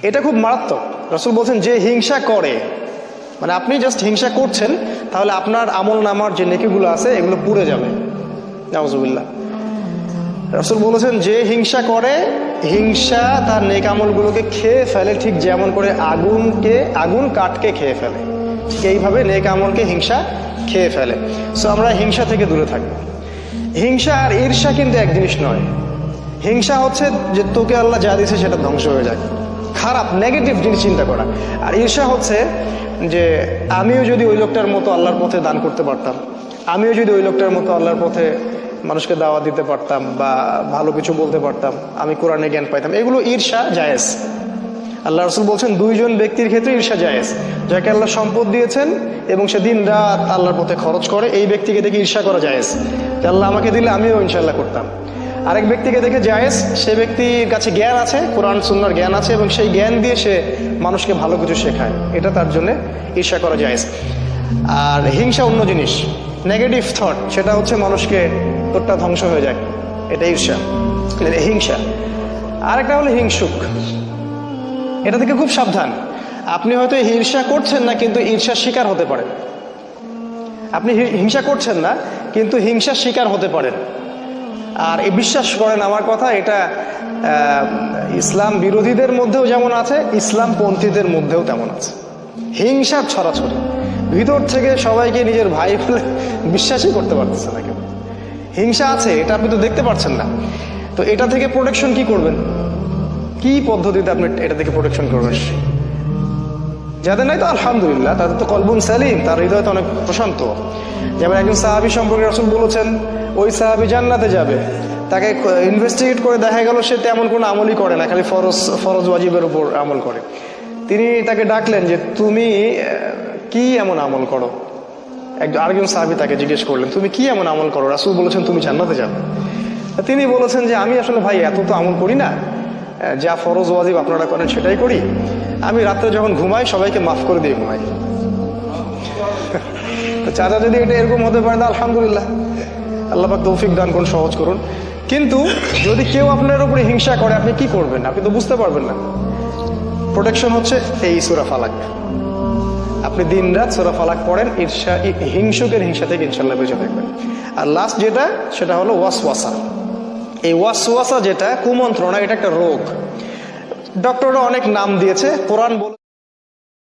এটা খুব মারাত্মক। রাসূল বলছেন যে হিংসা করে, মানে আপনি জাস্ট হিংসা করছেন, তাহলে আপনার আমল নামার যে নেকিগুলো আছে এগুলো পুড়ে যাবে। নাউজুবিল্লাহ। রাসূল বলেছেন যে হিংসা করে, হিংসা তার নেক আমলগুলোকে খেয়ে ফেলে, ঠিক যেমন করে আগুন কাঠকে খেয়ে ফেলে, ঠিক এইভাবে নেক আমলকে হিংসা খেয়ে ফেলে। সো আমরা হিংসা থেকে দূরে থাকবো। হিংসা আর ঈর্ষা কিন্তু এক জিনিস নয়। হিংসা হচ্ছে যে তোকে আল্লাহ যা দিয়েছে সেটা ধ্বংস হয়ে যায়, খারাপ নেগেটিভ জিনিস চিন্তা করা। আর ঈর্ষা হচ্ছে যে আমিও যদি ওই লোকটার মতো আল্লাহর পথে দান করতে পারতাম, আমিও যদি ওই লোকটার মতো আল্লাহর পথে মানুষকে দাওয়াত দিতে পারতাম বা ভালো কিছু বলতে পারতাম, আমি কোরআনে জ্ঞান পাইতাম, এগুলো ঈর্ষা জায়েজ। আল্লাহ রাসূল বলছেন দুইজন ব্যক্তির ক্ষেত্রে ঈর্ষা জায়েজ। যাকে আল্লাহ সম্পদ দিয়েছেন এবং সে দিন রাত আল্লাহর পথে খরচ করে, এই ব্যক্তিকে দেখে ঈর্ষা করা জায়েজ, যে আল্লাহ আমাকে দিলে আমিও ইনশাল্লাহ করতাম। আরেক ব্যক্তিকে দেখে জায়েজ, সে ব্যক্তির কাছে জ্ঞান আছে, কোরআন সুন্নাহর জ্ঞান আছে এবং সেই জ্ঞান দিয়ে সে মানুষকে ভালো কিছু শেখায়, এটা তার জন্য ঈর্ষা করা জায়েজ। আর হিংসা অন্য জিনিস, নেগেটিভ থট, সেটা হচ্ছে মানুষকে তোরটা ধ্বংস হয়ে যায়, এটা ঈর্ষা, হিংসা। আরেকটা হলো হিংসুক, এটা থেকে খুব সাবধান। আপনি হয়তো ঈর্ষা করছেন না, কিন্তু ঈর্ষার শিকার হতে পারেন। আপনি হিংসা করছেন না, কিন্তু হিংসার শিকার হতে পারেন। আর এই বিশ্বাস করেন আমার কথা, এটা ইসলাম বিরোধীদের মধ্যেও যেমন আছে, ইসলাম পন্থীদের মধ্যেও তেমন আছে। হিংসার ছড়াছড়ি, ভিতর থেকে সবাইকে নিজের ভাই বলে বিশ্বাসই করতে পারতেছে না কেউ। হিংসা আছে, এটা আপনি তো দেখতে পাচ্ছেন না। তো এটা থেকে প্রোটেকশন কি করবেন, কি পদ্ধতিতে আপনি এটা থেকে প্রোটেকশন করবেন? যাদের নাই তো আলহামদুলিল্লাহ, তাদের তো কলবুন সালিম, তার হৃদয় তো অনেক প্রশান্ত। যেমন একজন সাহাবী সম্পর্কে রাসূল বলেছেন ওই সাহাবী জান্নাতে যাবে, তাকে ইনভেস্টিগেট করে দেখা গেল সে তেমন কোনো আমলই করে না, খালি ফরজ ওয়াজিবের উপর আমল করে। তিনি তাকে ডাকলেন যে তুমি কি এমন আমল করো? আরেকজন সাহাবী তাকে জিজ্ঞেস করলেন তুমি কি এমন আমল করো? রাসূল বলেছেন তুমি জান্নাতে যাবে। তিনি বলেছেন যে আমি আসলে ভাই এত তো আমল করি না, যা ফরজ ওয়াজিব আপনারা করেন সেটাই করি। আমি রাত্রে যখন ঘুমাই সবাইকে মাফ করে দিয়ে ঘুমাই। তো চাচা যদি এটা এরকম হতে পারে, আলহামদুলিল্লাহ, আল্লাহ পাক তৌফিক দান করুন, সহজ করুন। কিন্তু যদি কেউ আপনার উপরে হিংসা করে, আপনি কি করবেন? আপনি তো বুঝতে পারবেন না। প্রোটেকশন হচ্ছে এই সূরা ফালাক। আপনি দিন রাত সূরা ফালাক পড়েন, হিংসুকের হিংসা থেকে ইনশাল্লাহ বেঁচে থাকবেন। আর লাস্ট যেটা, সেটা হলো ওয়াসওয়াসা। এই ওয়াসওয়াসা যেটা কুমন্ত্রণা, এটা একটা রোগ। ডক্টররা অনেক নাম দিয়েছে, কোরআন বলে